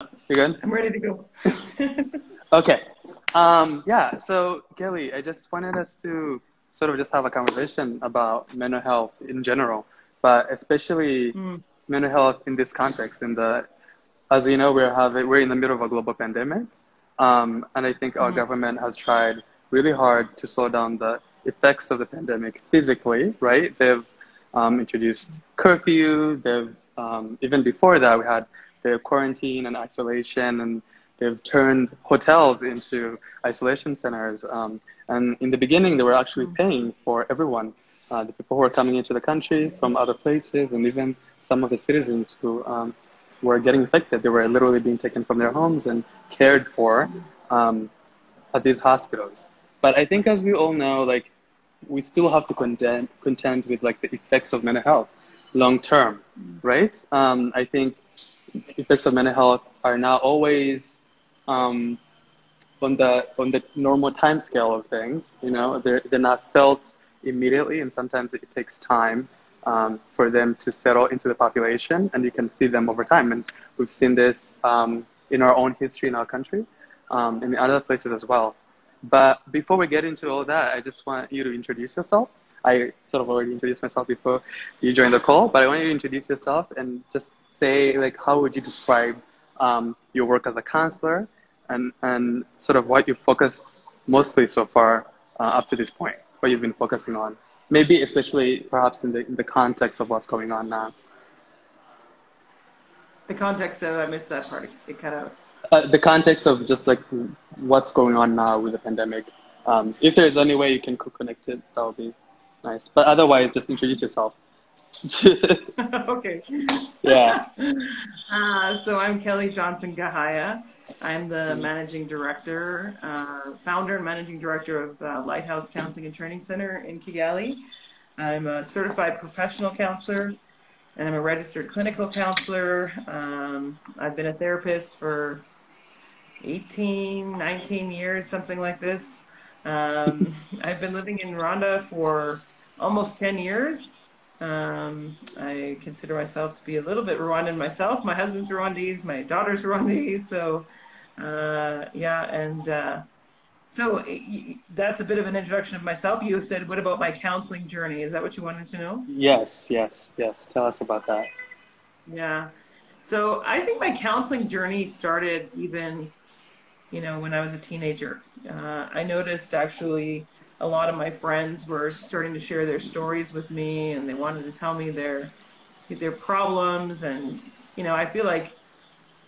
You good? I'm ready to go. Okay. Yeah, so Kelly, I just wanted us to sort of just have a conversation about mental health in general, but especially Mm, mental health in this context. As you know, we're in the middle of a global pandemic, and I think our mm, government has tried really hard to slow down the effects of the pandemic physically, right? They've introduced curfew. They've even before that we had the quarantine and isolation, and they've turned hotels into isolation centers. And in the beginning, they were actually mm, paying for everyone, the people who were coming into the country from other places, and even some of the citizens who were getting infected. They were literally being taken from their homes and cared for mm, um, at these hospitals. But I think, as we all know, like we still have to contend with like the effects of mental health long term, mm, right? I think effects of mental health are not always um, on the normal time scale of things. You know, they're not felt immediately, and sometimes it takes time for them to settle into the population, and you can see them over time. And we've seen this in our own history in our country, and in other places as well. But before we get into all that, I just want you to introduce yourself. I sort of already introduced myself before you joined the call, but I want you to introduce yourself and just say, like, how would you describe your work as a counselor, and sort of what you focused mostly so far up to this point, what you've been focusing on, maybe especially perhaps in the context of what's going on now. The context of I missed that part. It cut out. The context of just like what's going on now with the pandemic. If there's any way you can connect it, that would be nice. But otherwise, just introduce yourself. Okay. Yeah. So I'm Kelly Johnson Gahaya. I'm the managing director, founder and managing director of Lighthouse Counseling and Training Center in Kigali. I'm a certified professional counselor and I'm a registered clinical counselor. I've been a therapist for 18, 19 years, something like this. I've been living in Rwanda for almost 10 years. I consider myself to be a little bit Rwandan myself. My husband's Rwandese, my daughter's Rwandese. So, yeah, and that's a bit of an introduction of myself. You said, what about my counseling journey? Is that what you wanted to know? Yes, yes, yes. Tell us about that. Yeah. So I think my counseling journey started even when I was a teenager. I noticed actually a lot of my friends were starting to share their stories with me and they wanted to tell me their problems. And, I feel like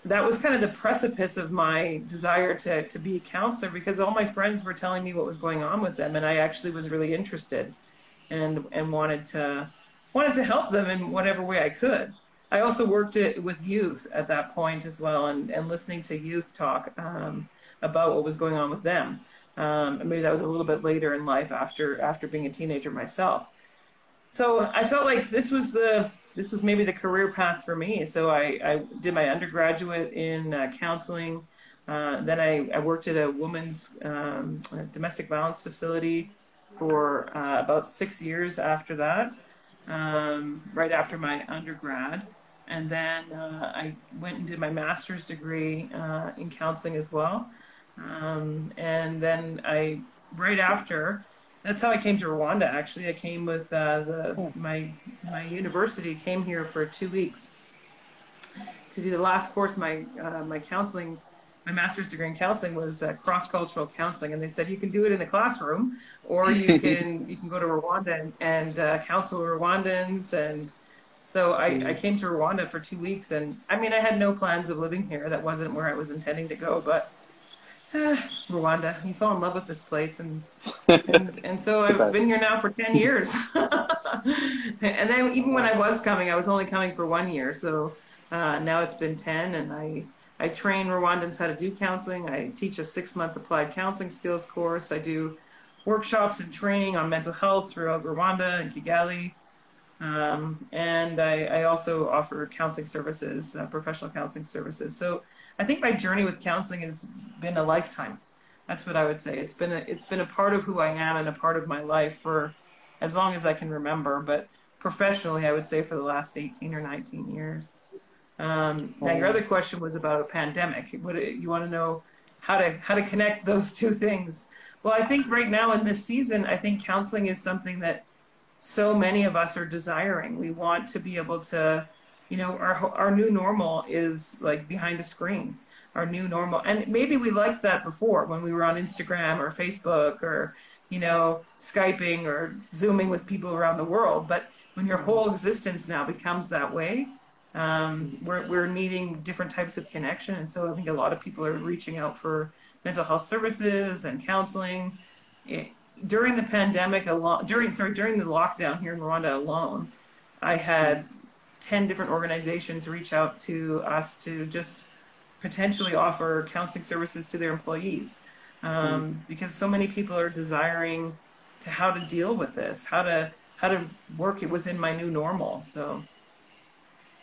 that was kind of the precipice of my desire to be a counselor because all my friends were telling me what was going on with them. And I actually was really interested and wanted to help them in whatever way I could. I also worked with youth at that point as well, and listening to youth talk about what was going on with them. And maybe that was a little bit later in life after being a teenager myself. So I felt like this was maybe the career path for me. So I did my undergraduate in counseling. Then I worked at a women's domestic violence facility for about 6 years after that, right after my undergrad. And then I went and did my master's degree in counseling as well. And then right after, that's how I came to Rwanda. Actually, I came with my university came here for 2 weeks to do the last course. My counseling, my master's degree in counseling was cross cultural counseling, and they said you can do it in the classroom, or you can go to Rwanda and counsel Rwandans. And so I came to Rwanda for 2 weeks, and I mean I had no plans of living here. That wasn't where I was intending to go, but Rwanda, you fall in love with this place, and so The I've best. been here now for 10 years. And then even when I was coming, I was only coming for 1 year. So now it's been 10, and I train Rwandans how to do counseling. I teach a 6-month applied counseling skills course. I do workshops and training on mental health throughout Rwanda and Kigali. And I also offer counseling services, professional counseling services. So I think my journey with counseling has been a lifetime. That's what I would say. It's been a part of who I am and a part of my life for as long as I can remember. But professionally, I would say for the last 18 or 19 years. Now, your other question was about a pandemic. What you want to know how to connect those two things? Well, I think right now in this season, I think counseling is something that so many of us are desiring. We want to be able to, our new normal is like behind a screen. Our new normal, and maybe we liked that before when we were on Instagram or Facebook or Skyping or Zooming with people around the world. But when your whole existence now becomes that way, we're needing different types of connection. And so I think a lot of people are reaching out for mental health services and counseling. During the pandemic during the lockdown here in Rwanda alone, I had 10 different organizations reach out to us to just potentially offer counseling services to their employees. Because so many people are desiring to how to deal with this, how to work it within my new normal. So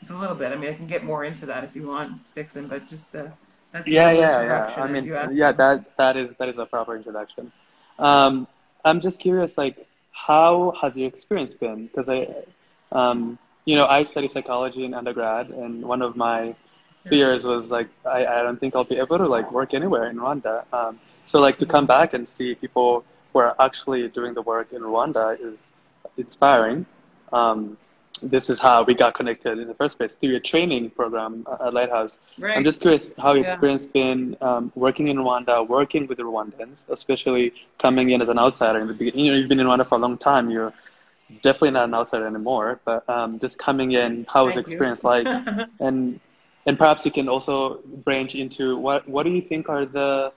it's a little bit. I mean, I can get more into that if you want, Dixon, but just that's Yeah, the yeah, yeah. introduction. I mean, yeah, that is a proper introduction. I'm just curious, like, how has your experience been? Because I study psychology in undergrad, and one of my fears was like, I don't think I'll be able to like work anywhere in Rwanda. So like to come back and see people who are actually doing the work in Rwanda is inspiring. This is how we got connected in the first place through your training program at Lighthouse. Right. I'm just curious how your Yeah. experience been working in Rwanda, working with the Rwandans, especially coming in as an outsider in the beginning. You've been in Rwanda for a long time. You're definitely not an outsider anymore, but just coming in, how was the Thank you. experience like? And perhaps you can also branch into what do you think are the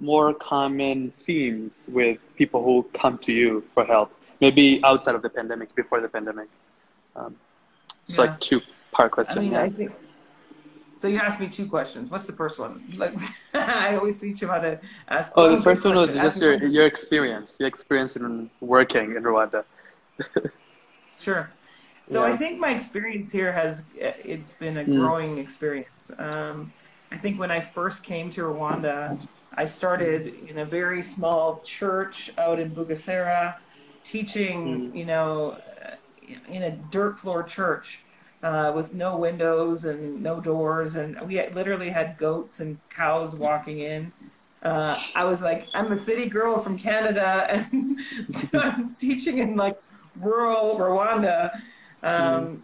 more common themes with people who come to you for help, maybe outside of the pandemic, before the pandemic? So Yeah. like two-part question. I mean, Yeah. I think so. You asked me two questions. What's the first one? Like, I always teach you how to ask. Oh, Oh, the first good one was question. just Ask me one. your experience in working in Rwanda. Sure. So I Yeah. think my experience here it's been a growing experience. I think when I first came to Rwanda, I started in a very small church out in Bugesera, teaching, in a dirt floor church with no windows and no doors. And literally had goats and cows walking in. I was like, I'm a city girl from Canada and I'm teaching in like rural Rwanda.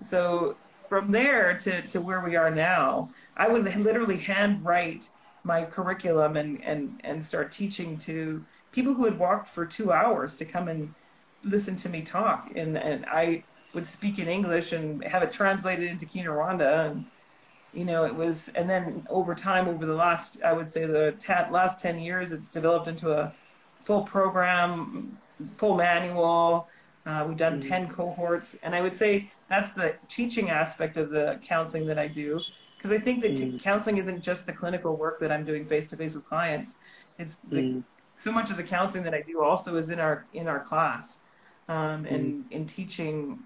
So from there to where we are now, I would literally handwrite my curriculum and start teaching to people who had walked for 2 hours to come and listen to me talk. And I would speak in English and have it translated into Kinyarwanda. And, it was, and then over time, over the last, I would say last 10 years, it's developed into a full program, full manual. We've done 10 cohorts. And I would say that's the teaching aspect of the counseling that I do. Because I think that counseling isn't just the clinical work that I'm doing face-to-face with clients. It's so much of the counseling that I do also is in our class. And in teaching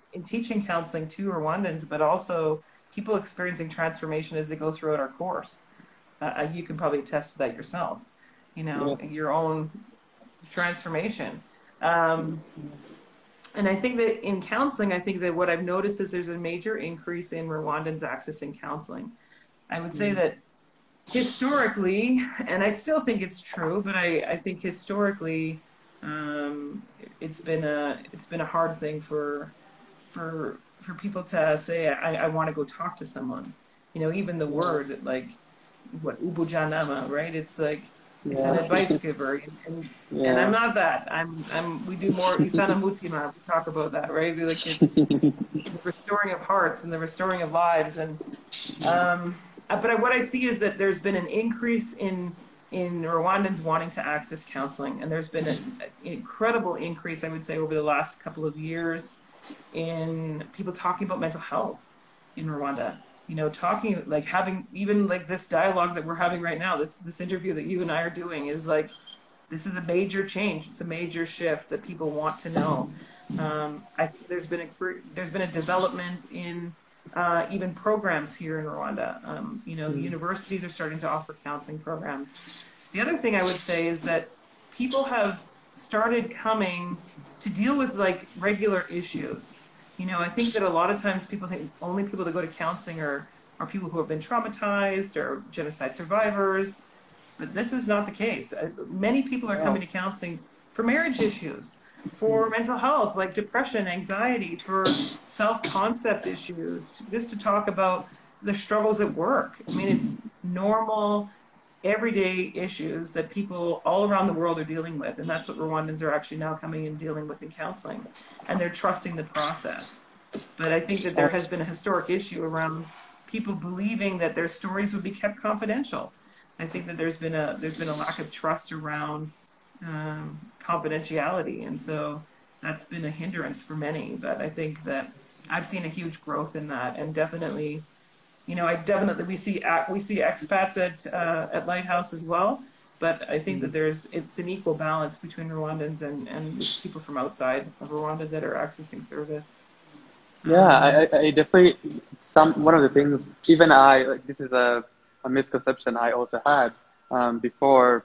counseling to Rwandans, but also people experiencing transformation as they go throughout our course. You can probably attest to that yourself, your own transformation. And I think that in counseling, I think that what I've noticed is there's a major increase in Rwandans accessing counseling. I would say that historically, and I still think it's true, but I think historically, it's been a hard thing for people to say, I want to go talk to someone. Even the word, like, what, ubujanama, right? It's like, it's an advice giver. And I'm not that. We do more Isana Mutima. We talk about that, right? Like, it's the restoring of hearts and the restoring of lives. And, but what I see is that there's been an increase in Rwandans wanting to access counseling. And there's been an incredible increase, I would say, over the last couple of years in people talking about mental health in Rwanda. Talking, like, having even like this dialogue that we're having right now, this interview that you and I are doing is like, this is a major change. It's a major shift that people want to know. There's been a development in even programs here in Rwanda. Universities are starting to offer counseling programs. The other thing I would say is that people have started coming to deal with like regular issues. I think that a lot of times people think only people that go to counseling are are people who have been traumatized or genocide survivors. But this is not the case. Many people are coming Oh. to counseling for marriage issues, for mental health, like depression, anxiety, for self-concept issues, just to talk about the struggles at work. I mean, it's normal, everyday issues that people all around the world are dealing with. And that's what Rwandans are actually now coming and dealing with in counseling. And they're trusting the process. But I think that there has been a historic issue around people believing that their stories would be kept confidential. I think that there's been a lack of trust around confidentiality, and so that's been a hindrance for many. But I think that I've seen a huge growth in that, and definitely, I definitely we see expats at Lighthouse as well. But I think that it's an equal balance between Rwandans and people from outside of Rwanda that are accessing service. Yeah, Um, I definitely one of the things even I like this is a misconception I also had before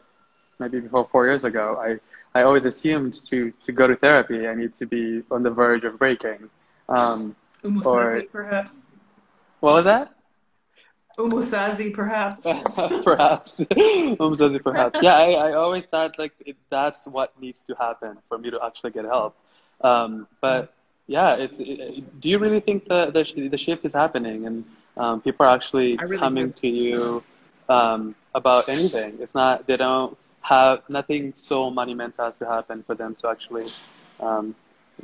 maybe before 4 years ago. I always assumed to go to therapy I need to be on the verge of breaking. Um, or Umusazi, perhaps. what was that? Umusazi, perhaps. Perhaps. Perhaps. Yeah, I always thought like that's what needs to happen for me to actually get help. But yeah, do you really think the shift is happening and people are actually I really coming do. to you about anything? It's not, they don't have, nothing so monumental has to happen for them to actually um,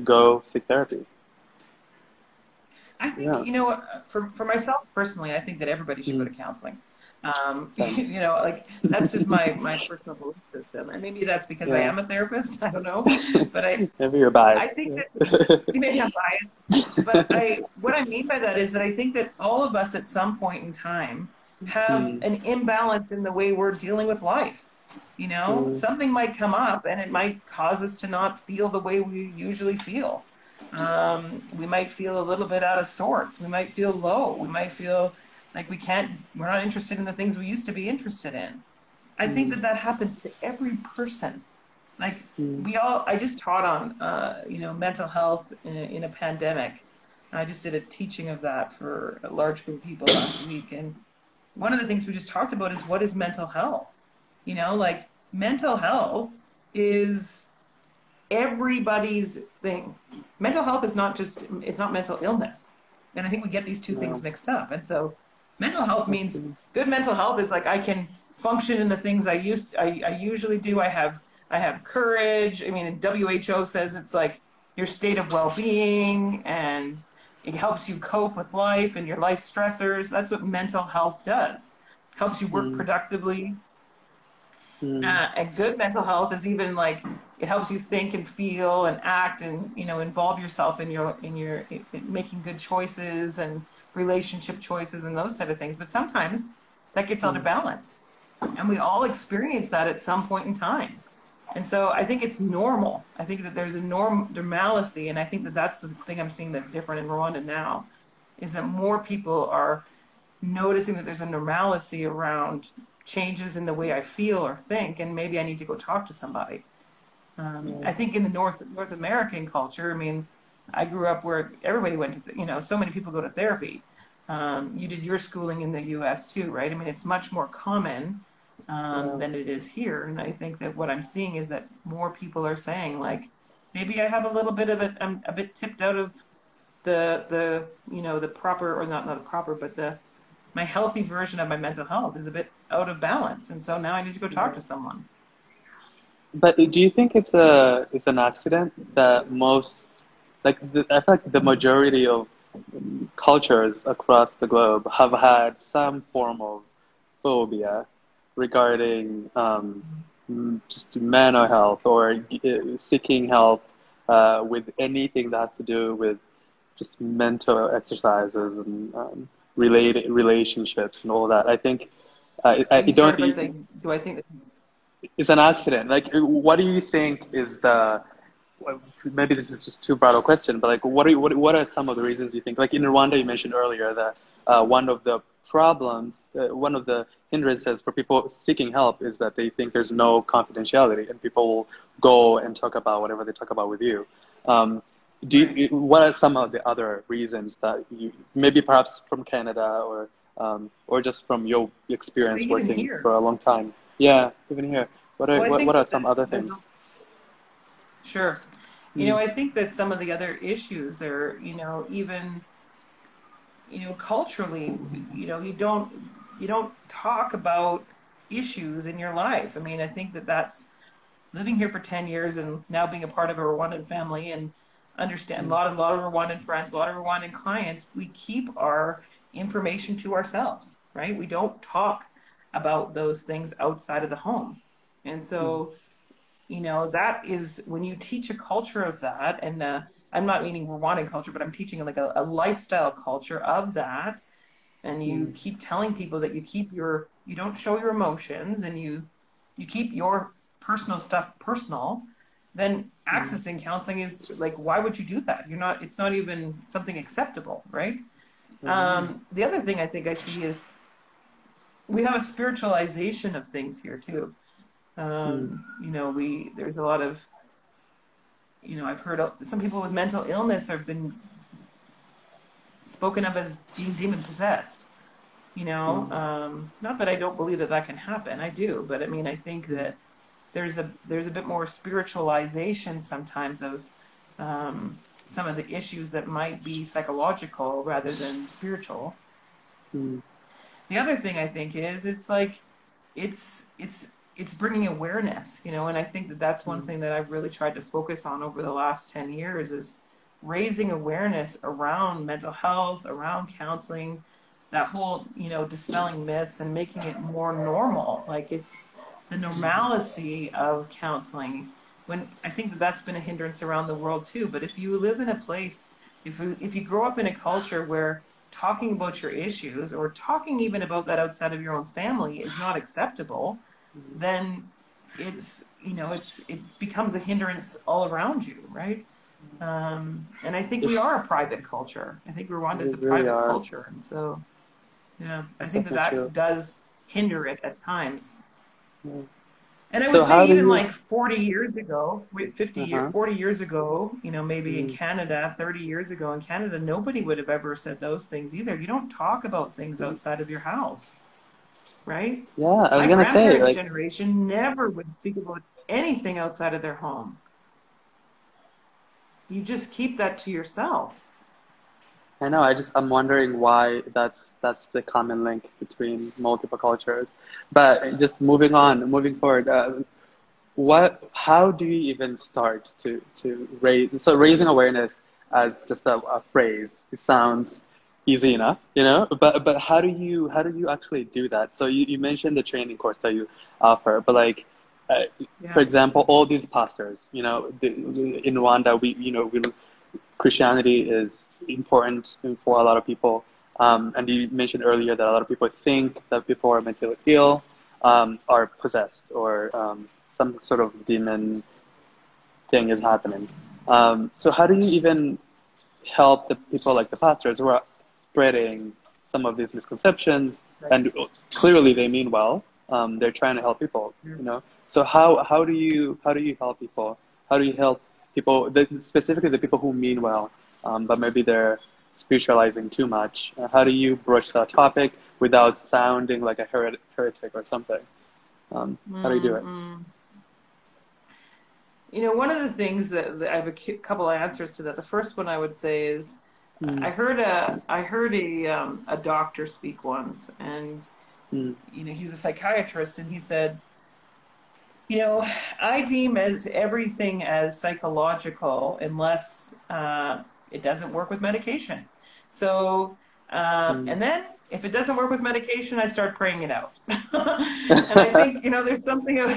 go seek therapy. I think, Yeah, for myself personally, I think that everybody should go mm, to counseling. same. Like that's just my personal belief system. And maybe that's because I Yeah. am a therapist. I don't know. But Maybe you're I biased. think Yeah. that maybe I'm biased, but what I mean by that is that I think that all of us at some point in time have Mm, an imbalance in the way we're dealing with life. mm, Something might come up and it might cause us to not feel the way we usually feel. We might feel a little bit out of sorts. We might feel low. We might feel like we're not interested in the things we used to be interested in. I think mm, that happens to every person. Like mm, I just taught on, mental health in a pandemic. I just did a teaching of that for a large group of people last week. And one of the things we just talked about is what is mental health? Like mental health is everybody's thing. Mental health is it's not mental illness. And I think we get these two yeah, things mixed up. And so mental health means absolutely. good mental health is like I can function in the things I usually do. I have courage. I mean, WHO says it's like your state of well-being and it helps you cope with life and your life stressors. That's what mental health does. Helps you work Mm, productively, mm, and good mental health is even like it helps you think and feel and act and involve yourself in making good choices and relationship choices and those type of things. But sometimes that gets out of mm, balance, and we all experience that at some point in time. And so I think it's normal. I think that there's a normalcy, and I think that that's the thing I'm seeing that's different in Rwanda now, is that more people are noticing that there's a normalcy around changes in the way I feel or think, and maybe I need to go talk to somebody. yeah, I think in the North American culture, I mean, I grew up where everybody went to, so many people go to therapy. You did your schooling in the U.S. too, right? I mean, it's much more common yeah, than it is here, and I think that what I'm seeing is that more people are saying like, maybe I have a little bit of it. I'm a bit tipped out of the proper or not the proper, but the my healthy version of my mental health is a bit out of balance, and so now I need to go talk yeah. to someone. But do you think it's an accident that most I feel like the majority of cultures across the globe have had some form of phobia regarding just mental health or seeking help with anything that has to do with just mental exercises and related relationships and all that. I think So I you don't. started by saying, do I think that It's an accident. Like, what do you think is the? Well, maybe this is just too broad a question, but like, what are some of the reasons you think? Like in Rwanda, you mentioned earlier that one of the problems, one of the hindrances for people seeking help is that they think there's no confidentiality, and people will go and talk about whatever they talk about with you. Um, right? what are some of the other reasons that you maybe perhaps from Canada or or just from your experience Even working here. for a long time? Yeah, even here. Well, I What think are that some other there's things? sure. Mm, I think that some of the other issues are, even, culturally, you don't talk about issues in your life. I mean, I think that that's living here for 10 years and now being a part of a Rwandan family and understand mm, a lot of Rwandan friends, a lot of Rwandan clients, we keep our information to ourselves, right? We don't talk about those things outside of the home. And mm, so, that is when you teach a culture of that, and I'm not meaning Rwandan culture, but I'm teaching like a lifestyle culture of that. And you mm, keep telling people that you don't show your emotions and you keep your personal stuff personal, then mm, accessing counseling is like, why would you do that? It's not even something acceptable, right? mm, The other thing I think I see is we have a spiritualization of things here too. mm, There's a lot of, I've heard some people with mental illness have been spoken of as being demon possessed. mm, Not that I don't believe that that can happen. I do, but I mean, I think mm, that there's a bit more spiritualization sometimes of some of the issues that might be psychological rather than spiritual. mm, The other thing I think is it's like it's bringing awareness, and I think that that's one mm, thing that I've really tried to focus on over the last 10 years is raising awareness around mental health, around counseling, that whole, dispelling myths and making it more normal. Like it's the normalcy of counseling. When I think that that's been a hindrance around the world too. But if you live in a place, if you grow up in a culture where talking about your issues or talking even about that outside of your own family is not acceptable, mm. then it becomes a hindrance all around you, right? And I think we Yes, are a private culture. I think Rwanda we is a really private are. culture, and so yeah, I That's think that definitely true. that does hinder it at times. Yeah. And I would So say how do even you? like 40 years ago, Uh-huh. 40 years ago, maybe in Mm, Canada, 30 years ago in Canada, nobody would have ever said those things either. You don't talk about things mm. outside of your house, right? Yeah, I was My gonna say, grandparents' like, generation never would speak about anything outside of their home. You just keep that to yourself. I know. I'm wondering why that's the common link between multiple cultures. But just moving on, moving forward, how do you even start to raise? So raising awareness as just a phrase, it sounds easy enough, But how do you actually do that? So you mentioned the training course that you offer, but like, for Yeah. example, all these pastors, in Rwanda, we Christianity is important for a lot of people. And you mentioned earlier that a lot of people think that people are mentally ill, are possessed, or some sort of demon thing is happening. So how do you even help the people like the pastors who are spreading some of these misconceptions? Right. And clearly they mean well. They're trying to help people. So how do you help people? How do you help people, specifically the people who mean well, but maybe they're spiritualizing too much? How do you broach that topic without sounding like a heretic or something? How do you do it? Mm-mm. One of the things that I have couple of answers to that. The first one I would say is Mm, I heard a doctor speak once, and mm, he was a psychiatrist, and he said, you know, I deem as everything as psychological unless it doesn't work with medication. So, mm. and then if it doesn't work with medication, I start praying it out. And I think, there's something of,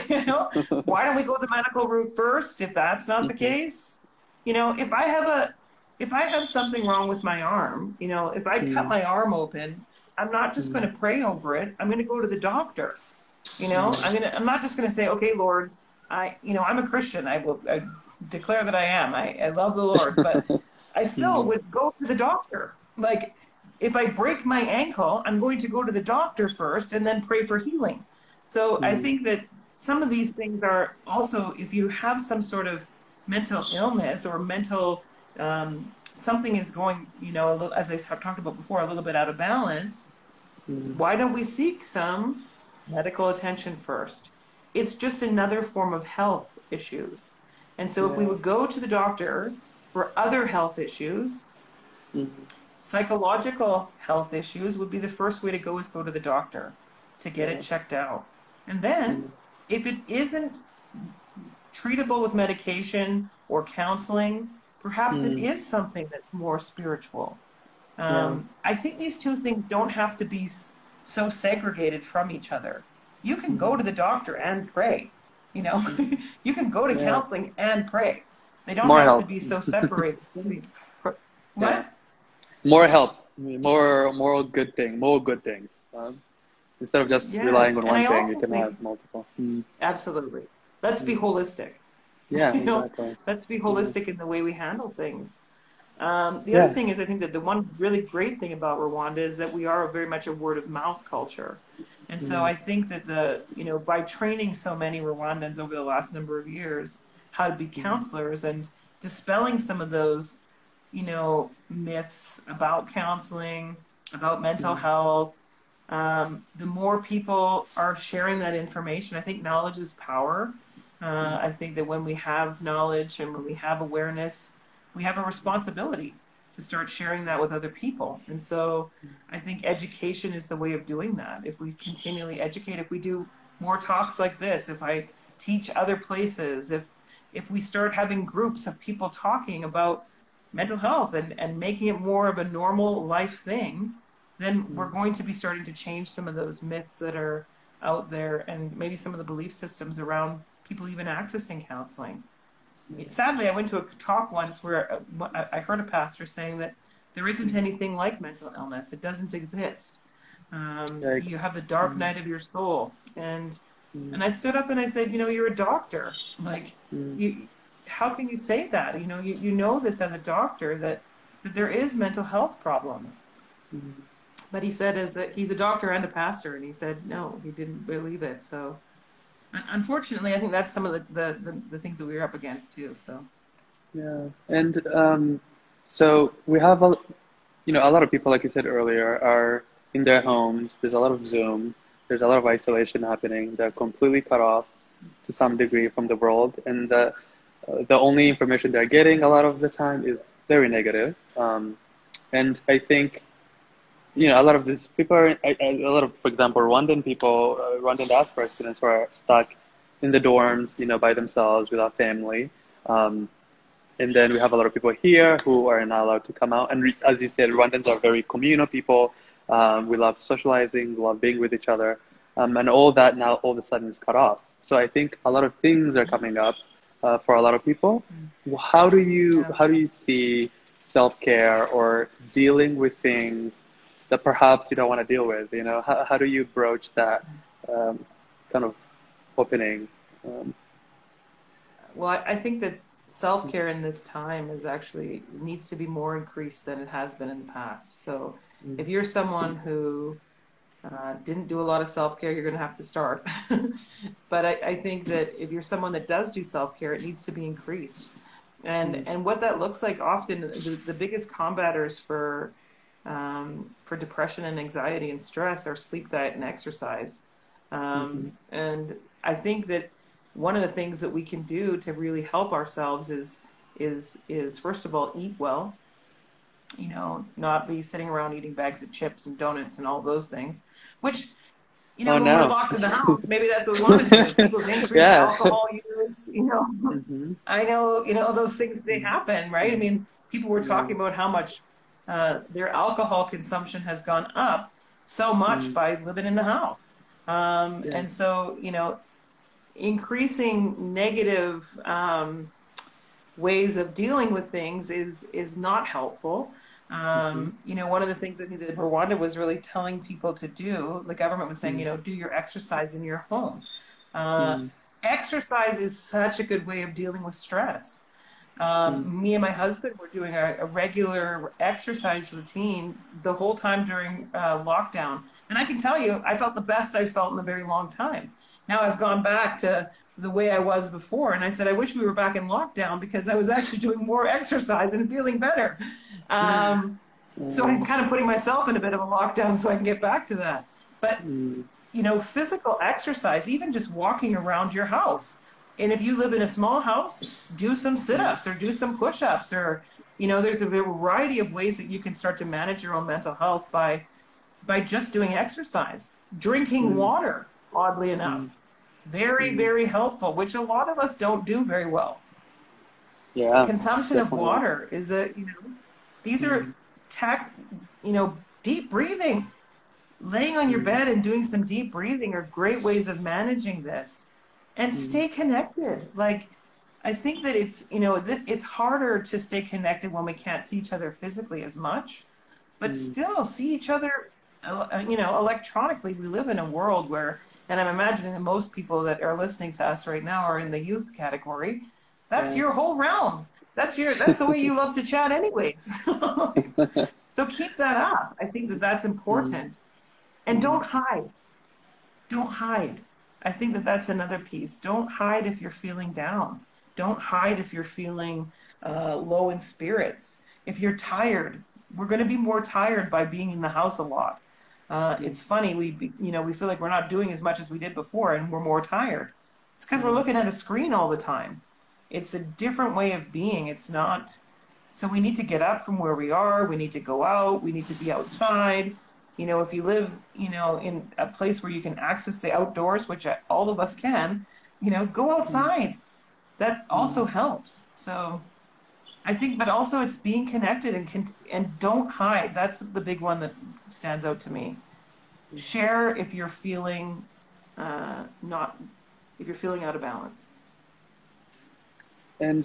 why don't we go the medical route first if that's not the Mhm, case? If I have something wrong with my arm, if I cut mm, my arm open, I'm not just going mm, to pray over it. I'm going to go to the doctor. mm, I'm not just going to say, okay, Lord, I'm a Christian. I declare that I am. I love the Lord, but I still mm, would go to the doctor. Like, if I break my ankle, I'm going to go to the doctor first and then pray for healing. So I mm, think that some of these things are also, if you have some sort of mental illness or mental, something is going, as I talked about before, a little bit out of balance, Mm. Why don't we seek some medical attention first? It's just another form of health issues. And so if we Yeah. would go to the doctor for other health issues, Mm. psychological health issues would be the first way to go, is go to the doctor to get it Yeah. checked out. And then Mm. if it isn't treatable with medication or counseling, perhaps it Mm. is something that's more spiritual. Yeah. I think these two things don't have to be so segregated from each other. You can go to Mm. the doctor and pray. You know, Mm. you can go to Yeah. counseling and pray. They don't More have to help. be so separated. Yeah. What? More help. More good things. Instead of just relying Yes. on And one I thing, you also can think, have multiple. Mm. absolutely, let's be Mm. holistic. Yeah, You know, exactly. let's be Mm. holistic in the way we handle things. The other Yeah. thing is, I think that the one really great thing about Rwanda is that we are very much a word of mouth culture. And so Mm. I think that by training so many Rwandans over the last number of years how to be Mm. counselors and dispelling some of those, myths about counseling, about mental Mm. health, the more people are sharing that information. I think knowledge is power. I think that when we have knowledge and when we have awareness, we have a responsibility to start sharing that with other people. And so I think education is the way of doing that. If we continually educate, if we do more talks like this, if I teach other places, if we start having groups of people talking about mental health and making it more of a normal life thing, then we're Mm. going to be starting to change some of those myths that are out there and maybe some of the belief systems around people even accessing counseling. Sadly, I went to a talk once where I heard a pastor saying that there isn't anything like mental illness. It doesn't exist. You Yikes. have the dark Mm. night of your soul. Mm. And I stood up and I said, you're a doctor. Like, Mm. you, how can you say that? You know this as a doctor that there is mental health problems. Mm. But he said, as he's a doctor and a pastor, and he said no, he didn't believe it. So unfortunately, I think that's some of the things that we were up against too. So Yeah. And so we have a lot of people, like you said earlier, are in their homes. There's a lot of Zoom. There's a lot of isolation happening. They're completely cut off to some degree from the world, and the only information they're getting a lot of the time is very negative. And I think a lot of these people are, a lot of, for example, Rwandan people, Rwandan diaspora students who are stuck in the dorms, by themselves without family. Um, and then we have a lot of people here who are not allowed to come out. And as you said, Rwandans are very communal people. We love socializing, we love being with each other. And all that now all of a sudden is cut off. So I think a lot of things are coming up for a lot of people. yeah. How do you see self-care or dealing with things that perhaps you don't want to deal with? How do you broach that kind of opening? Um, Well, I think that self care in this time is actually needs to be more increased than it has been in the past. So mm, if you're someone who didn't do a lot of self care, you're going to have to start. But I think that if you're someone that does do self care, it needs to be increased. mm, And what that looks like often, the biggest combaters for depression and anxiety and stress are sleep, diet, and exercise. mhm, And I think that one of the things that we can do to really help ourselves is first of all eat well, not be sitting around eating bags of chips and donuts and all those things, which, oh when we're no. locked in the house, maybe that's what we want to do. People's increased Yeah. alcohol use, Hmm. I know, those things, they happen, right? I mean, people were Yeah. talking about how much their alcohol consumption has gone up so much Mm, by living in the house. yeah. And so, increasing negative ways of dealing with things is not helpful. Hmm. One of the things that Rwanda was really telling people to do, the government was saying, Mm, do your exercise in your home. Uh, mm, Exercise is such a good way of dealing with stress. mm, Me and my husband were doing a regular exercise routine the whole time during lockdown. And I can tell you, I felt the best I felt in a very long time. Now I've gone back to the way I was before. And I said, I wish we were back in lockdown because I was actually doing more exercise and feeling better. Um, So I'm kind of putting myself in a bit of a lockdown so I can get back to that. But, mm, physical exercise, even just walking around your house. And if you live in a small house, do some mm, sit-ups or do some push-ups or, there's a variety of ways that you can start to manage your own mental health by just doing exercise. Drinking mm, water, oddly mm, enough, very, mm. very helpful, which a lot of us don't do very well. Yeah, Consumption of definitely. water is these are Mm, tech, deep breathing. Laying on your mm, bed and doing some deep breathing are great ways of managing this. And mm, stay connected. Like, I think that it's harder to stay connected when we can't see each other physically as much, but mm, still see each other, electronically. We live in a world where, and I'm imagining that most people that are listening to us right now are in the youth category. That's yeah. your whole realm. That's the way you love to chat anyways. So keep that up. I think that that's Mm, important. And mm, don't hide. Don't hide. I think that that's another piece. Don't hide if you're feeling down. Don't hide if you're feeling low in spirits. If you're tired, we're going to be more tired by being in the house a lot. mm, It's funny, we feel like we're not doing as much as we did before and we're more tired. It's because we're mm, looking at a screen all the time. It's a different way of being. It's not, so we need to get up from where we are. We need to go out. We need to be outside. If you live, in a place where you can access the outdoors, which all of us can, go mm, outside. That mm, also helps. So I think, but also it's being connected and don't hide. That's the big one that stands out to me. Share if you're feeling not if you're feeling out of balance. and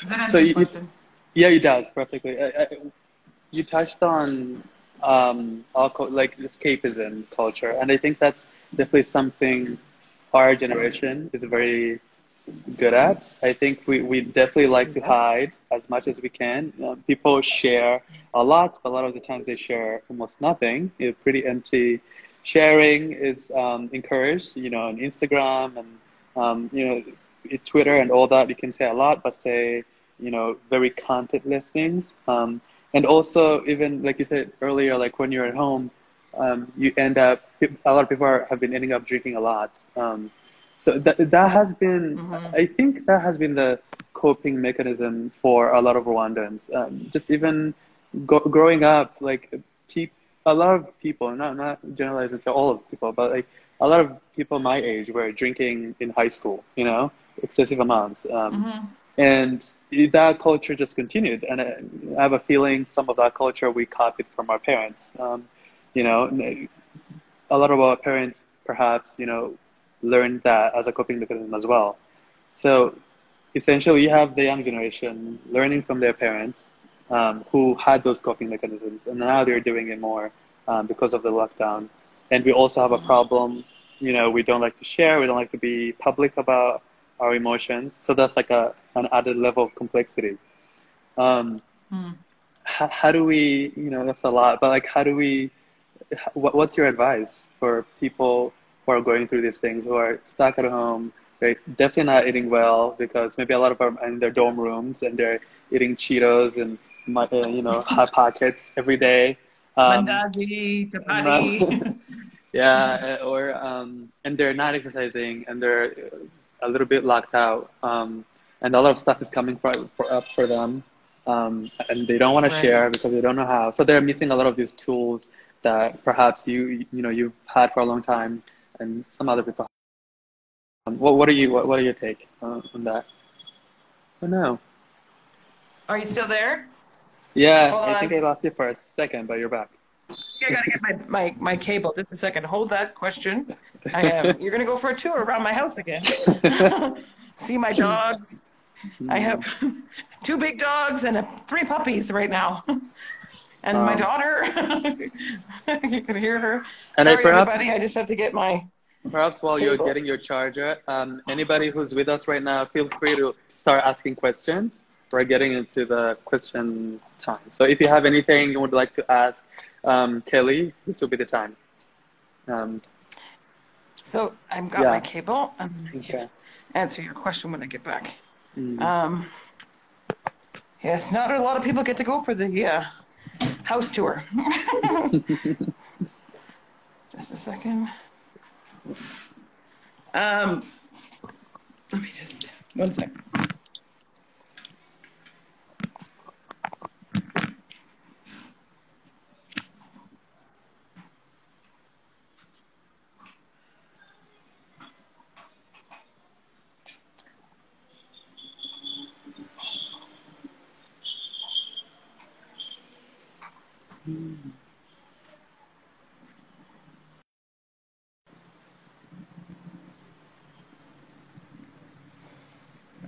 Does that so answer your you, question? yeah, it does perfectly. You touched on like escapism culture, and I think that's definitely something our generation is very good at. I think we definitely like to Yep. hide as much as we can. People share a lot, but a lot of the times they share almost nothing. It's pretty empty. Sharing is encouraged, on Instagram and Twitter and all that. You can say a lot, but say very contentless things. And also, even like you said earlier, like when you're at home, you end up. A lot of people have been ending up drinking a lot. So that has been, Mm-hmm. I think that has been the coping mechanism for a lot of Rwandans. Just even growing up, like a lot of people, not generalizing to all of people, but like a lot of people my age were drinking in high school, excessive amounts. Mm-hmm. And that culture just continued. And I have a feeling some of that culture we copied from our parents. You know, a lot of our parents perhaps, learned that as a coping mechanism as well. So essentially, you have the young generation learning from their parents who had those coping mechanisms, and now they're doing it more because of the lockdown. And we also have a problem, we don't like to share, we don't like to be public about our emotions. So that's like an added level of complexity. Um, Mm-hmm. how do we, that's a lot, but like, how do we, what's your advice for people who are going through these things, who are stuck at home, they're definitely not eating well because maybe a lot of them are in their dorm rooms and they're eating Cheetos and hot pockets every day. Um, Mandazi, chapati. yeah, or and they're not exercising and they're a little bit locked out, and a lot of stuff is coming up for them, and they don't want to Right. share because they don't know how. So they're missing a lot of these tools that perhaps you've had for a long time, and some other people. What are your take on that? Oh no. Are you still there? Yeah, Hold I think I on. lost you for a second, but you're back. I gotta get my cable. Just a second. Hold that question. You're gonna go for a tour around my house again. See my dogs. I have Mm, two big dogs and three puppies right now. And my um, daughter. You can hear her. and I Sorry, perhaps everybody. I just have to get my Perhaps while you're cable. getting your charger, anybody who's with us right now, feel free to start asking questions. We're getting into the questions time. So if you have anything you would like to ask Kelly, this will be the time. Um, So I've got my yeah. cable. I'm gonna Okay. answer your question when I get back. Mm, Um, Yes, not a lot of people get to go for the house tour. Just a second. Let me just, one second.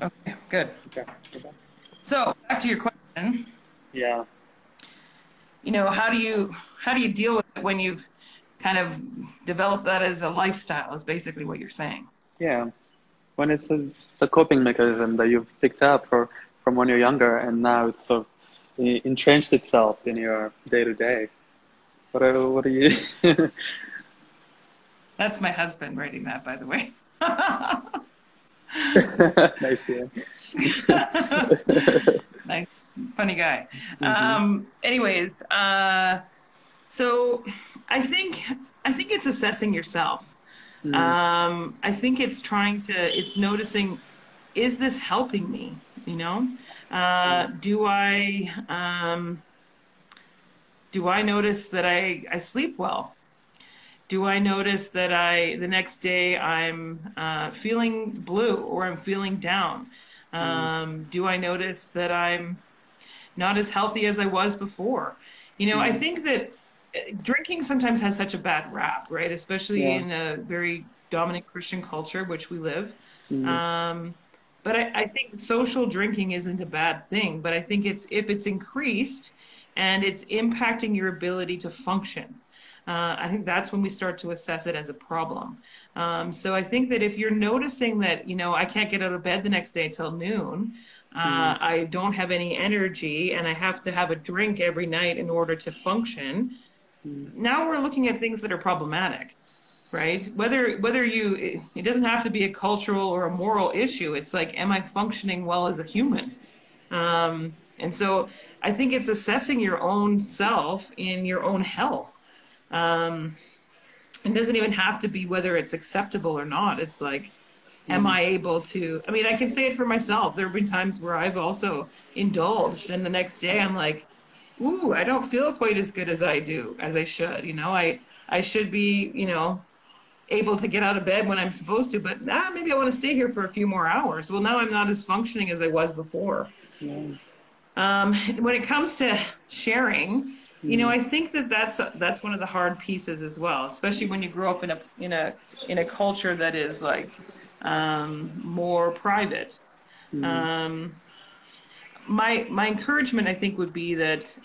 Okay, good. Okay. So back to your question. Yeah. How do you deal with it when you've kind of developed that as a lifestyle? Is basically what you're saying. Yeah. When it's a coping mechanism that you've picked up from when you're younger, and now it's sort of entrenched itself in your day to day. What are you? That's my husband writing that, by the way. Nice, yeah. Nice, funny guy. Mm-hmm. Anyways, so I think it's assessing yourself. Mm-hmm. I think it's noticing, is this helping me? Do I notice that I sleep well? Do I notice that the next day I'm feeling blue or I'm feeling down? Do I notice that I'm not as healthy as I was before? I Mm-hmm. think that drinking sometimes has such a bad rap, right? Especially Yeah. in a very dominant Christian culture, which we live. Mm-hmm. Um, but I think social drinking isn't a bad thing, but I think if it's increased and it's impacting your ability to function. I think that's when we start to assess it as a problem. So I think that if you're noticing that, I can't get out of bed the next day till noon, I don't have any energy, and I have to have a drink every night in order to function. Now we're looking at things that are problematic, right? It doesn't have to be a cultural or a moral issue. It's like, am I functioning well as a human? And so I think it's assessing your own self in your own health. It doesn't even have to be whether it's acceptable or not. It's like, am I able to, I mean, I can say it for myself. There have been times where I've also indulged, and the next day I'm like, ooh, I don't feel quite as good as I should. I should be, able to get out of bed when I'm supposed to, but maybe I want to stay here for a few more hours. Well, now I'm not as functioning as I was before. Yeah. When it comes to sharing, I think that's one of the hard pieces as well, especially when you grow up in a culture that is like more private. Um, my encouragement, I think, would be that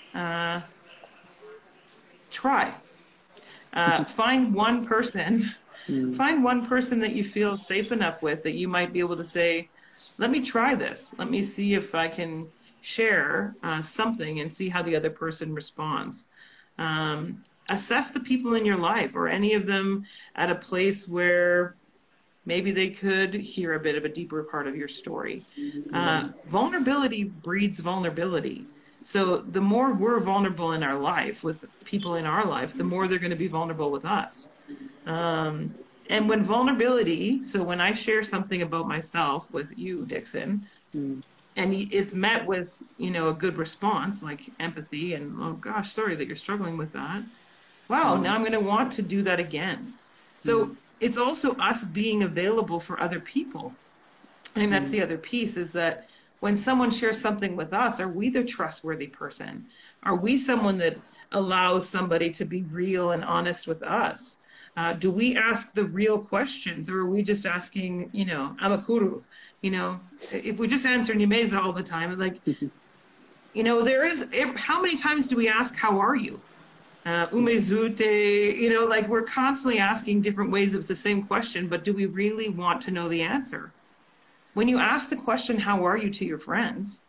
try. Find one person, find one person that you feel safe enough with that you might be able to say, let me try this. Let me see if I can share something and see how the other person responds. Assess the people in your life. Or any of them at a place where maybe they could hear a bit of a deeper part of your story. Vulnerability breeds vulnerability. So the more we're vulnerable in our life with people in our life, the more they're going to be vulnerable with us. And when when I share something about myself with you, Dixon, and it's met with, a good response, like empathy and, oh gosh, sorry that you're struggling with that. Wow, now I'm going to want to do that again. So it's also us being available for other people. I think that's the other piece, is that when someone shares something with us, are we the trustworthy person? Are we someone that allows somebody to be real and honest with us? Do we ask the real questions, or are we just asking, amakuru? If we just answer Nimeza all the time, like, how many times do we ask, how are you? Umezute, like we're constantly asking different ways of the same question, but do we really want to know the answer? When you ask the question, how are you, to your friends,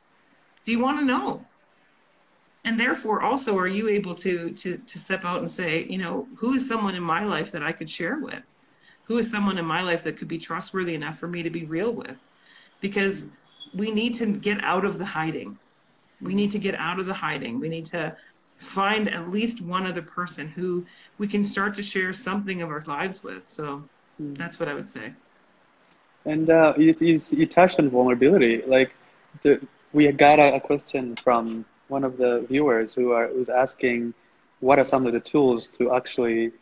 do you want to know? And therefore, also, are you able to step out and say, who is someone in my life that I could share with? Who is someone in my life that could be trustworthy enough for me to be real with? Because we need to get out of the hiding. We need to get out of the hiding. We need to find at least one other person who we can start to share something of our lives with. So that's what I would say. And you touched on vulnerability. Like, we got a question from one of the viewers who's asking, what are some of the tools to actually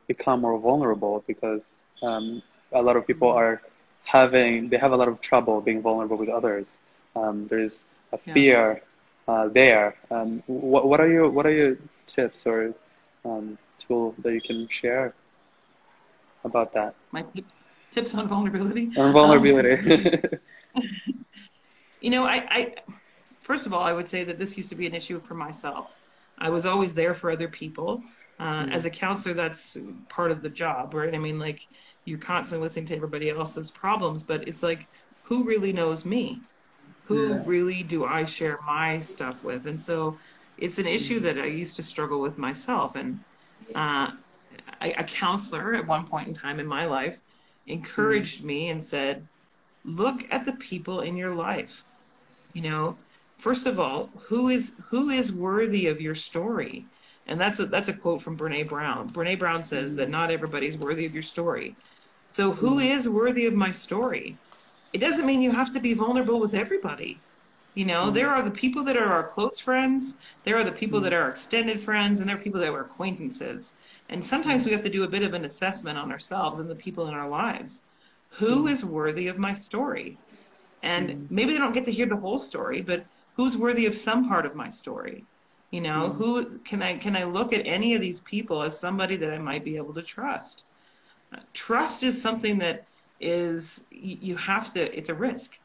become more vulnerable? Because a lot of people they have a lot of trouble being vulnerable with others. There's a fear there. What are your tips or tool that you can share about that? My tips on vulnerability. On vulnerability. You know, I first of all, I would say that this used to be an issue for myself. I was always there for other people. As a counselor, that's part of the job, right? I mean, like, you're constantly listening to everybody else's problems, but it's like, who really knows me? Who really do I share my stuff with? And so it's an issue that I used to struggle with myself. And a counselor at one point in time in my life encouraged me and said, look at the people in your life. You know, first of all, who is worthy of your story? And that's a quote from Brene Brown. Brene Brown says that not everybody's worthy of your story. So who is worthy of my story? It doesn't mean you have to be vulnerable with everybody. You know, there are the people that are our close friends, there are the people that are our extended friends, and there are people that are acquaintances. And sometimes we have to do a bit of an assessment on ourselves and the people in our lives. Who is worthy of my story? And maybe they don't get to hear the whole story, but who's worthy of some part of my story? You know, who can I look at any of these people as somebody that I might be able to trust? Trust is something that you have to, it's a risk.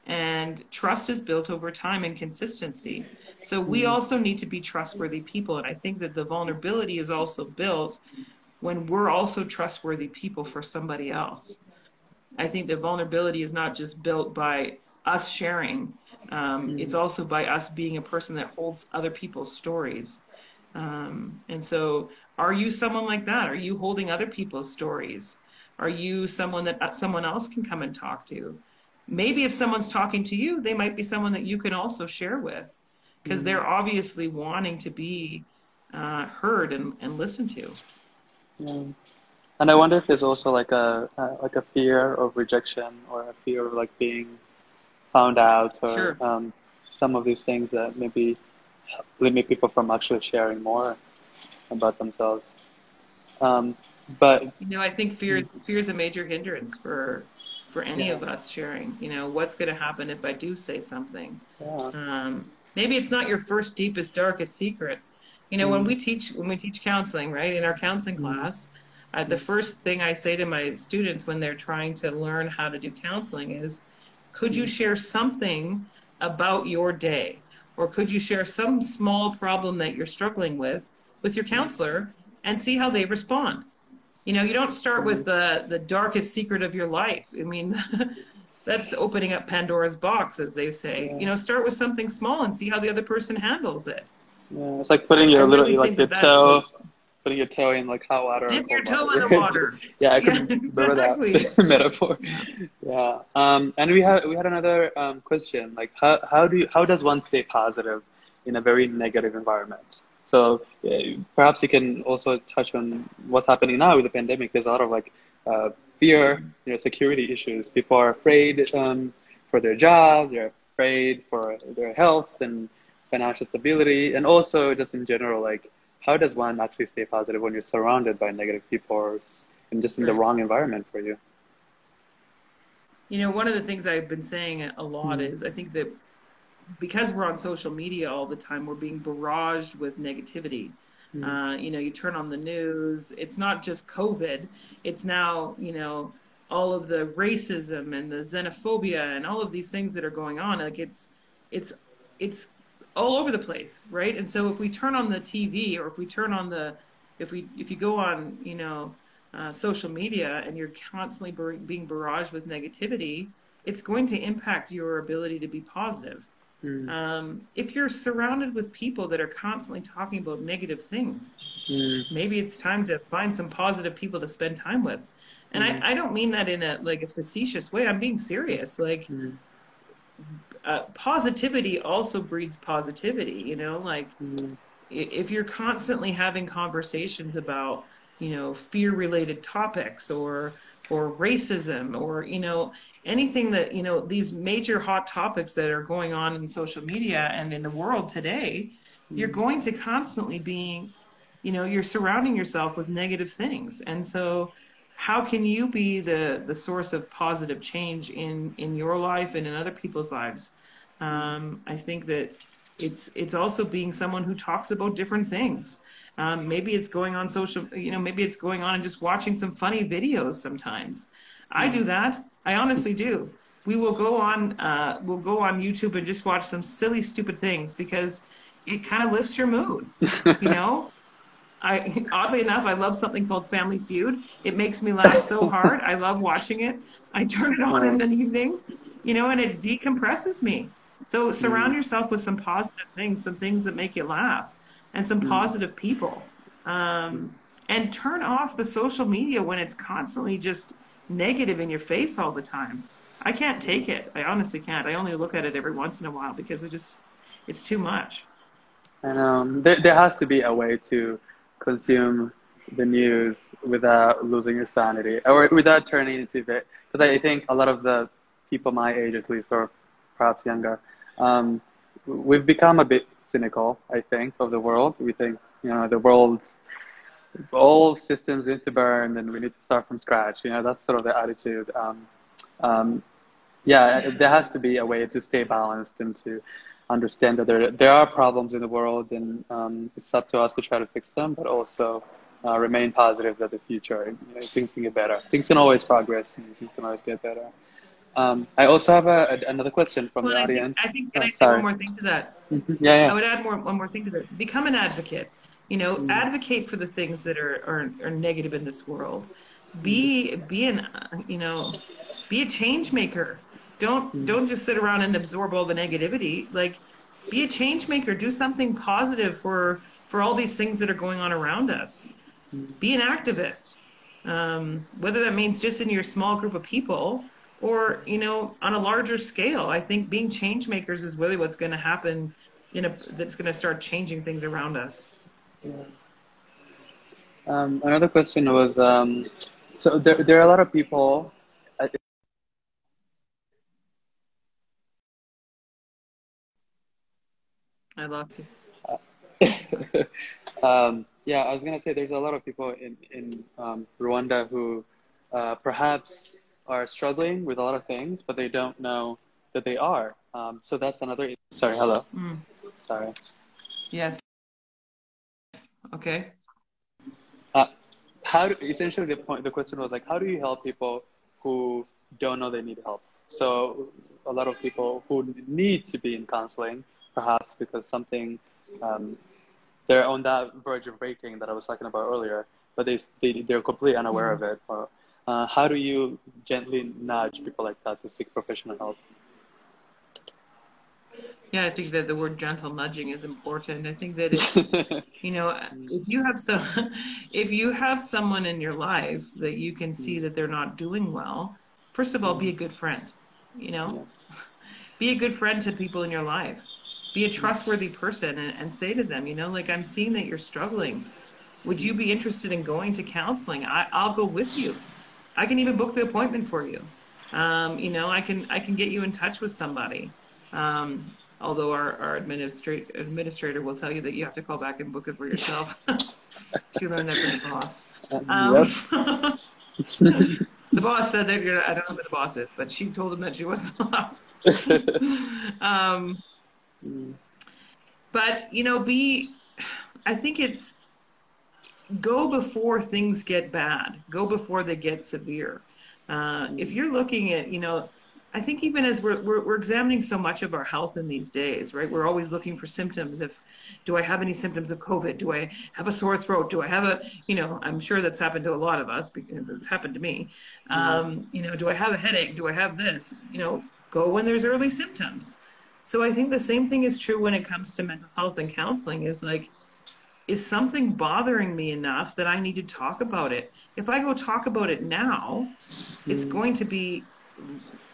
And trust is built over time and consistency. So we also need to be trustworthy people. And I think that the vulnerability is also built when we're also trustworthy people for somebody else. I think that vulnerability is not just built by us sharing. It's also by us being a person that holds other people's stories. And so are you someone like that? Are you holding other people's stories? Are you someone that someone else can come and talk to? Maybe if someone's talking to you, they might be someone that you can also share with, because they're obviously wanting to be heard and listened to. Yeah. And I wonder if there's also like a fear of rejection or a fear of like being found out or some of these things that maybe limit people from actually sharing more about themselves. But you know, I think fear is a major hindrance for any of us sharing. You know, what's going to happen if I do say something? Maybe it's not your first, deepest, darkest secret. You know, when we teach counseling, right, in our counseling class, the first thing I say to my students when they're trying to learn how to do counseling is, could you share something about your day? Or could you share some small problem that you're struggling with your counselor and see how they respond? You know, you don't start with the darkest secret of your life. I mean, that's opening up Pandora's box, as they say. You know, start with something small and see how the other person handles it. Yeah, it's like putting your putting your toe in like hot water. Dip your toe in the water. Yeah, I could remember that metaphor. Yeah. And we had another question, like how does one stay positive in a very negative environment? So perhaps you can also touch on what's happening now with the pandemic. There's a lot of like fear, you know, security issues. People are afraid for their job. They're afraid for their health and financial stability, and also just in general, like how does one actually stay positive when you're surrounded by negative people or and just in the wrong environment for you? You know, one of the things I've been saying a lot is I think that because we're on social media all the time, we're being barraged with negativity. You know, you turn on the news, it's not just COVID, it's now, you know, all of the racism and the xenophobia and all of these things that are going on. Like it's all over the place, right? And so if we turn on the TV, or if we turn on if you go on, you know, social media and you're constantly being barraged with negativity, it's going to impact your ability to be positive. If you're surrounded with people that are constantly talking about negative things, maybe it's time to find some positive people to spend time with. And I don't mean that in a facetious way. I'm being serious. Like, positivity also breeds positivity, you know, like if you're constantly having conversations about, you know, fear related topics or racism or, you know, anything that, you know, these major hot topics that are going on in social media and in the world today, you're going to constantly be, you know, you're surrounding yourself with negative things. And so how can you be the source of positive change in your life and in other people's lives? I think that it's also being someone who talks about different things. Maybe it's going on social, you know, maybe it's going on and just watching some funny videos sometimes. I do that. I honestly do. We'll go on YouTube and just watch some silly, stupid things because it kind of lifts your mood, you know? Oddly enough, I love something called Family Feud. It makes me laugh so hard. I love watching it. I turn it on in the evening, you know, and it decompresses me. So surround yourself with some positive things, some things that make you laugh, and some positive people. And turn off the social media when it's constantly just negative in your face all the time. I can't take it. I honestly can't. I only look at it every once in a while because it's too much. And there has to be a way to consume the news without losing your sanity or without turning into it. Because I think a lot of the people my age, at least, or perhaps younger, we've become a bit cynical, I think, of the world. We think, you know, the world, all systems need to burn and we need to start from scratch. You know, that's sort of the attitude. Yeah, there has to be a way to stay balanced and to understand that there are problems in the world, and it's up to us to try to fix them, but also remain positive that the future, you know, things can get better. Things can always progress, and things can always get better. I also have another question from Well, the I audience. think, can Oh, I say one sorry. more thing to that? Yeah, I yeah. would add one more thing to that. Become an advocate. You know, advocate for the things that are negative in this world. Be an you know, be a change maker. Don't just sit around and absorb all the negativity. Like, be a change maker. Do something positive for all these things that are going on around us. Be an activist. Whether that means just in your small group of people or, you know, on a larger scale. I think being change makers is really what's going to happen that's going to start changing things around us. Another question was, so there are a lot of people. I love you. Yeah, I was gonna say there's a lot of people in Rwanda who perhaps are struggling with a lot of things, but they don't know that they are. So that's another. Sorry, hello. Sorry. Yes. Okay. Uh, essentially the question was like, how do you help people who don't know they need help? So a lot of people who need to be in counseling, perhaps because something they're on that verge of breaking that I was talking about earlier, but they're completely unaware of it. Or, how do you gently nudge people like that to seek professional help? Yeah, I think that the word gentle nudging is important. I think that it's, you know, if you have someone in your life that you can see that they're not doing well, first of all, be a good friend, you know, be a good friend to people in your life. Be a trustworthy person and say to them, you know, like, I'm seeing that you're struggling. Would you be interested in going to counseling? I'll go with you. I can even book the appointment for you. You know, I can get you in touch with somebody. Although our administrator will tell you that you have to call back and book it for yourself. She learned that from the boss. The boss said that I don't know who the boss is, but she told him that she wasn't allowed. But, you know, I think it's go before things get bad, go before they get severe. If you're looking at, you know, I think even as we're examining so much of our health in these days, right? We're always looking for symptoms. Do I have any symptoms of COVID? Do I have a sore throat? Do I have you know, I'm sure that's happened to a lot of us because it's happened to me. You know, do I have a headache? Do I have this? You know, go when there's early symptoms. So I think the same thing is true when it comes to mental health and counseling is like, is something bothering me enough that I need to talk about it? If I go talk about it now, it's going to be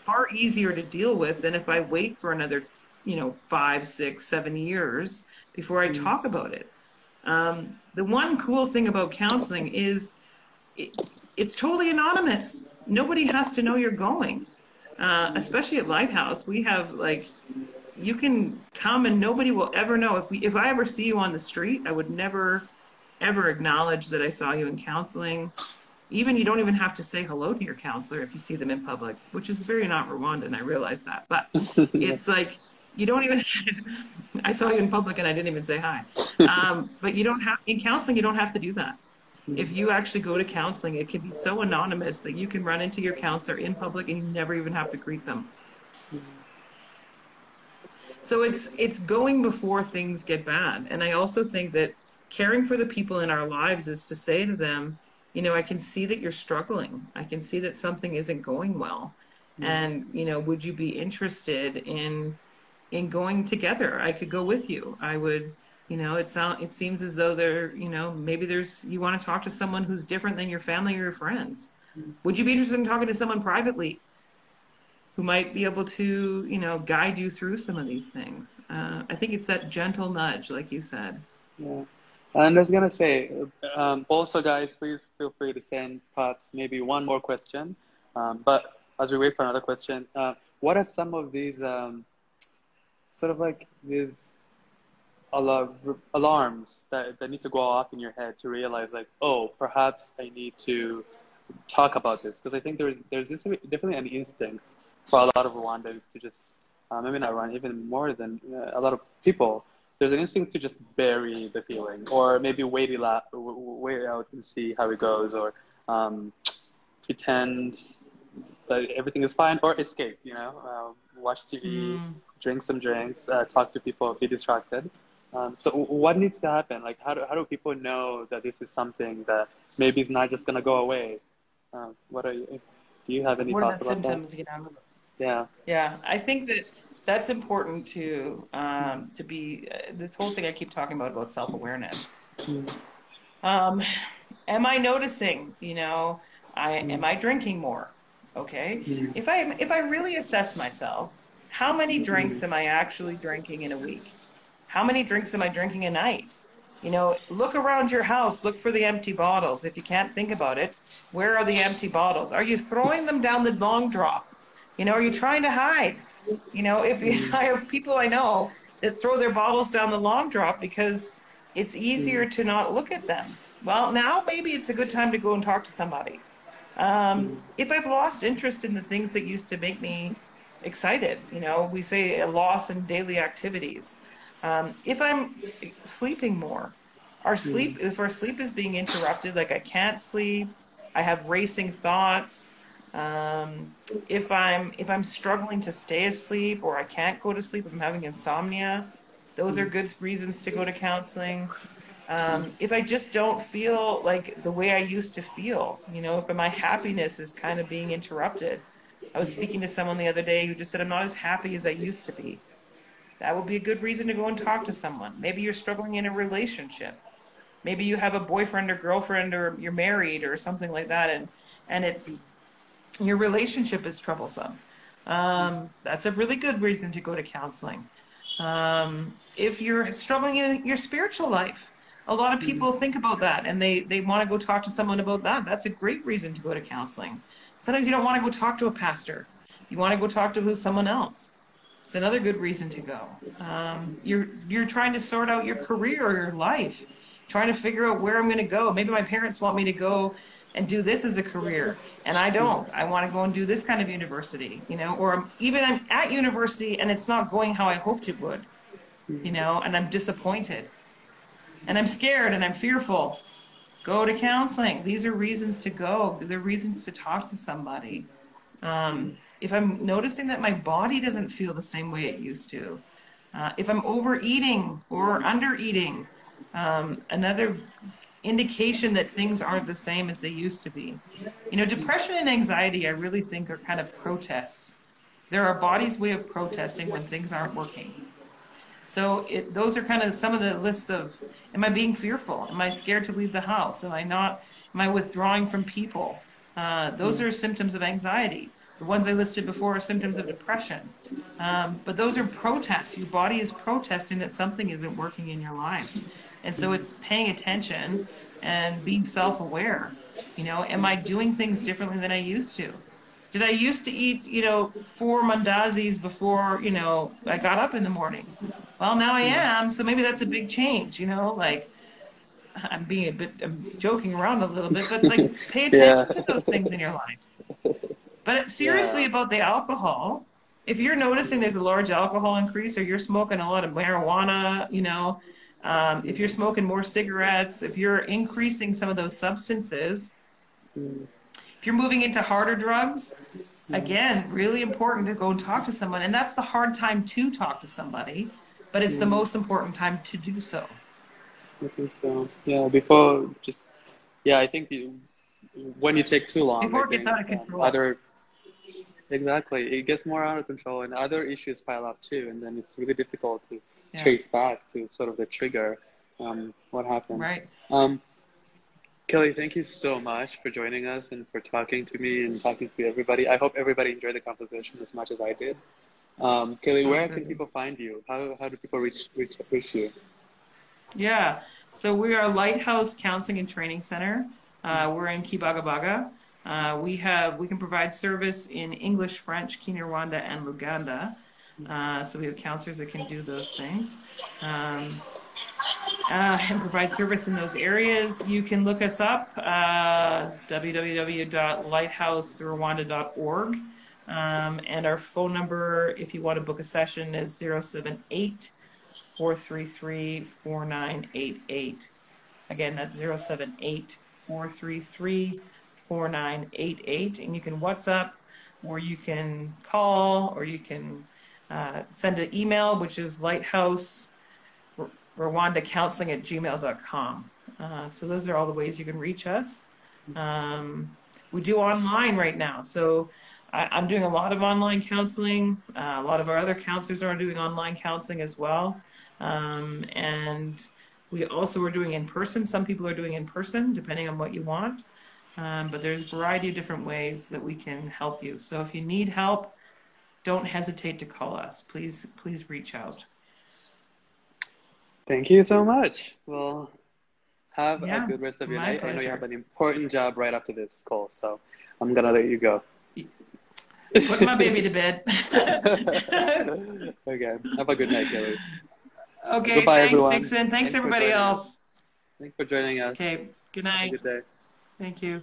far easier to deal with than if I wait for another, 5, 6, 7 years before I talk about it. The one cool thing about counseling is it's totally anonymous. Nobody has to know you're going. Especially at Lighthouse, we have you can come and nobody will ever know. If I ever see you on the street, I would never ever acknowledge that I saw you in counseling. You don't even have to say hello to your counselor if you see them in public, which is very not Rwandan. I realize that, but it's you don't even. I saw you in public and I didn't even say hi. But in counseling, you don't have to do that. If you actually go to counseling, it can be so anonymous that you can run into your counselor in public and you never even have to greet them. So it's going before things get bad. And I also think that caring for the people in our lives is to say to them, I can see that you're struggling. I can see that something isn't going well. And, would you be interested in going together? I could go with you. I would, it seems as though maybe you want to talk to someone who's different than your family or your friends. Would you be interested in talking to someone privately who might be able to, guide you through some of these things? I think it's that gentle nudge, like you said. Yeah. And I was going to say, also, guys, please feel free to send perhaps maybe one more question. But as we wait for another question, what are some of these these alarms that need to go off in your head to realize, oh, perhaps I need to talk about this? Because I think there's definitely an instinct for a lot of Rwandans to just, maybe not Rwanda, even more than a lot of people, there's an instinct to just bury the feeling, or maybe wait it out and see how it goes, or pretend that everything is fine, or escape, watch TV, drink some drinks, talk to people, be distracted. So what needs to happen? How do people know that this is something that maybe is not just going to go away? Do you have any thoughts about symptoms, that? Yeah, I think that's important to be this whole thing I keep talking about self-awareness. Am I noticing, am I drinking more? Okay. If I really assess myself, how many drinks am I actually drinking in a week? How many drinks am I drinking a night? Look around your house, look for the empty bottles. If you can't think about it, where are the empty bottles? Are you throwing them down the long drop? Are you trying to hide? I have people I know that throw their bottles down the long drop because it's easier to not look at them. Well, now maybe it's a good time to go and talk to somebody. If I've lost interest in the things that used to make me excited, we say a loss in daily activities. If I'm sleeping more, if our sleep is being interrupted, like I can't sleep, I have racing thoughts. If I'm struggling to stay asleep, or I can't go to sleep, I'm having insomnia, those are good reasons to go to counseling. If I just don't feel like the way I used to feel, if my happiness is kind of being interrupted. I was speaking to someone the other day who just said, I'm not as happy as I used to be. That would be a good reason to go and talk to someone. Maybe you're struggling in a relationship. Maybe you have a boyfriend or girlfriend, or you're married or something like that, and it's your relationship is troublesome. That's a really good reason to go to counseling. If you're struggling in your spiritual life, a lot of people think about that and they want to go talk to someone about that. That's a great reason to go to counseling. Sometimes you don't want to go talk to a pastor. You want to go talk to someone else. It's another good reason to go. You're trying to sort out your career or your life, trying to figure out where I'm going to go. Maybe my parents want me to go and do this as a career, and I don't. I want to go and do this kind of university, or even I'm at university and it's not going how I hoped it would, and I'm disappointed. And I'm scared and I'm fearful. Go to counseling. These are reasons to go. They're reasons to talk to somebody. If I'm noticing that my body doesn't feel the same way it used to, if I'm overeating or undereating, another indication that things aren't the same as they used to be. Depression and anxiety, I really think, are kind of protests. They're our body's way of protesting when things aren't working. So those are kind of some of the lists of, am I being fearful? Am I scared to leave the house? Am I withdrawing from people? Those are symptoms of anxiety. The ones I listed before are symptoms of depression. But those are protests. Your body is protesting that something isn't working in your life. And so it's paying attention and being self-aware. You know, am I doing things differently than I used to? Did I used to eat, 4 mandazis before, I got up in the morning? Well, now I am. So maybe that's a big change, like I'm joking around a little bit, but like pay Yeah. attention to those things in your life. But seriously Yeah. about the alcohol, if you're noticing there's a large alcohol increase or you're smoking a lot of marijuana, if you're smoking more cigarettes, if you're increasing some of those substances, if you're moving into harder drugs, again, really important to go and talk to someone. And that's the hard time to talk to somebody, but it's the most important time to do so. I think so. Yeah, before just, yeah, I think when you take too long, I Before it gets think out of control. other, exactly, it gets more out of control and other issues pile up too. And then it's really difficult to Yeah. trace back to sort of the trigger, what happened. Right. Kelly, thank you so much for joining us and for talking to me and talking to everybody. I hope everybody enjoyed the conversation as much as I did. Kelly, where can people find you? How do people reach you? Yeah. So we are Lighthouse Counseling and Training Center. We're in Kibagabaga. We can provide service in English, French, Kinyarwanda, and Luganda. So we have counselors that can do those things. And provide service in those areas. You can look us up, www.lighthouserwanda.org. And our phone number, if you want to book a session, is 078-433-4988. Again, that's 078-433-4988. And you can WhatsApp, or you can call, or you can send an email, which is lighthouserwandacounseling@gmail.com. So those are all the ways you can reach us. We do online right now. So I'm doing a lot of online counseling. A lot of our other counselors are doing online counseling as well. And we also are doing in person. Some people are doing in person, depending on what you want. But there's a variety of different ways that we can help you. So if you need help, don't hesitate to call us. Please reach out. Thank you so much. Well, have a Yeah, good rest of your my night. I know you pleasure. have an important job right after this call, so I'm gonna let you go. Put my baby to bed. Okay. Have a good night, Kelly. Okay, Goodbye, thanks, everyone. Dixon. Thanks, for everybody joining us. else. Thanks for joining us. Okay, good Have a night. good day. Thank you.